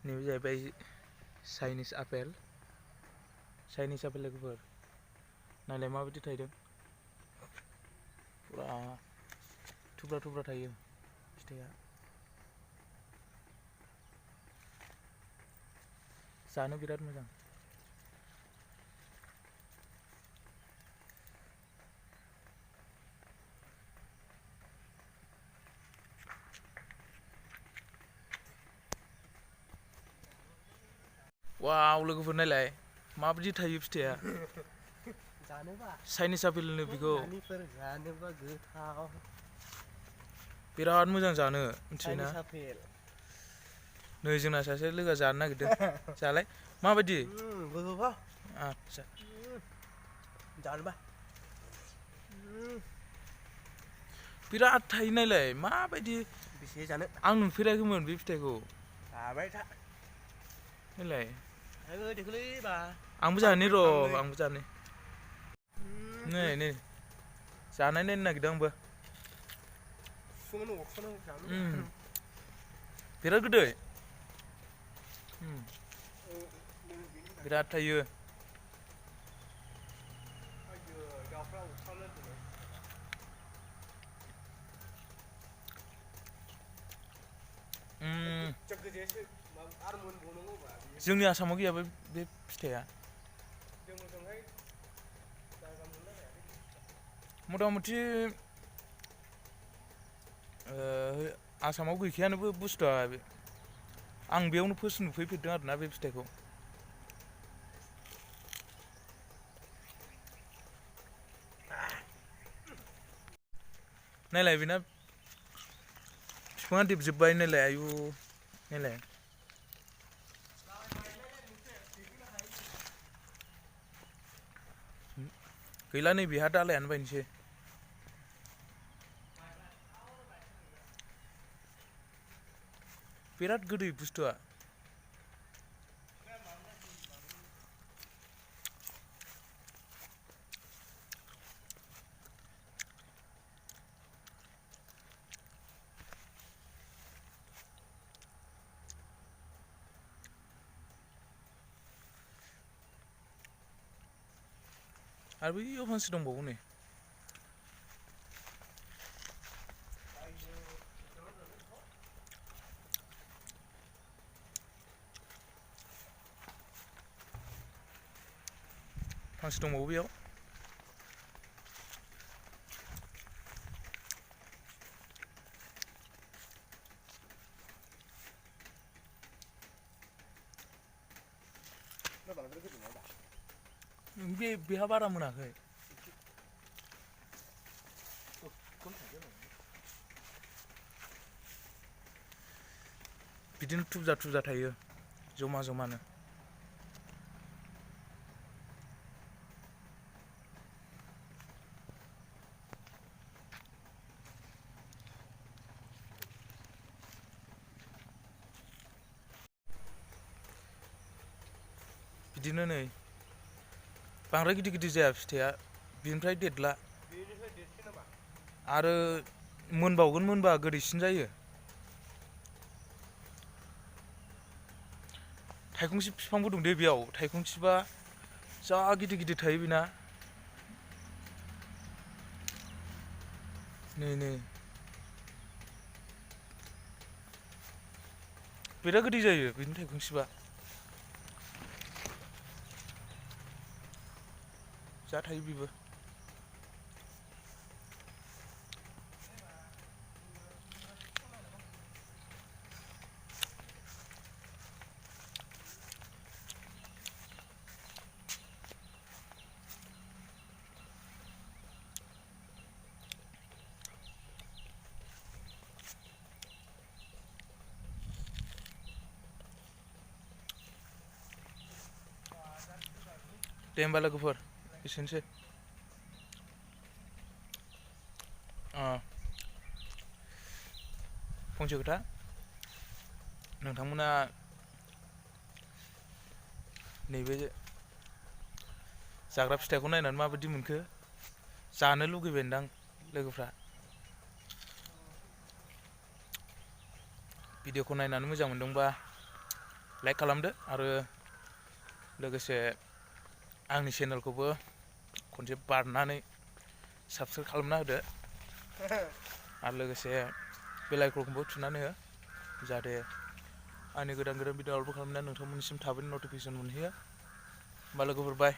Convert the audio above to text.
नैबे जाहैबाय Chinese apple लोगोफोर नायलाय माबायदि थायदों पुरा थुब्रा थुब्रा थायो फिथाइया जानो बिराद मोजां वाव लोगोफोर नायलाय माबायदि थायो फिथाइया चाइनिस आपेल होनो बेखौ बिराद मोजां जानो मिथियोना नै जोंना सासे लोगोआ जानो नागिरदों जालाय माबायदि आच्छा बिराद थायो नायलाय माबायदि आं नुफेराखैमोन बे फिथाइखौ नायलाय आंबो जानि र' आंबो जानि नै जानाय नायनो नागिरदों आंबो बिराद गोदै बिराद थायो जोंनि आसामाव गैया बे फिथाइया मथा मथि आसामाव गैखायानोबो बुस्थुआ आं बेयावनो फार्स्ट नुफैफेरदों आरोना बे फिथाइखौ नायलाय बेना बिफाङा देबजोब्बाय नायलाय आयु नायलाय गैला नै बेहा दालायानो बायनोसै बिराद गोदै बुस्थुआ आरो बैयाव फांसे दंबावो नै फांसे दंबावो बेयाव बेहा बारा मोनाखै बिदिनो थुबजा थुबजा थायो जमा जमानो बिदिनो नै बांद्राय गिदिर गिदिर जाया फिथाइया बिनिफ्राय देरला आरो मोनबावगोन मोनबा गोदैसिन जायो थाइखंसि बिफांबो दं दे बेयाव थाइखंसिबा जा गिदिर गिदिर थायो बेना नै बिराद गोदै जायो बेनि थाइखंसिबा जा थायो बेबो दे होमबा लोगोफोर एसेनोसै फंसे खोथा नोंथांमोना नैबे जाग्रा फिथाइखौ नायनानै माबायदि मोनखो जानो लुगैबायदां लोगोफ्रा भिडिअखौ नायनानै मोजां मोनदोंबा लाइक खालामदो आरो लोगोसे आंनि चेनेलखौबो खनसे बारनानै साबस्क्राइब खालामना होदो आरो लोगोसे बेल आइकनखौबो थुनानै हो जाहाथे आंनि गोदान भिडिअ आपल'ड खालामनाया नोंथांमोननिसिम थाबैनो नटिफिकेसन मोनहैयो होमबा लोगोफोर बाय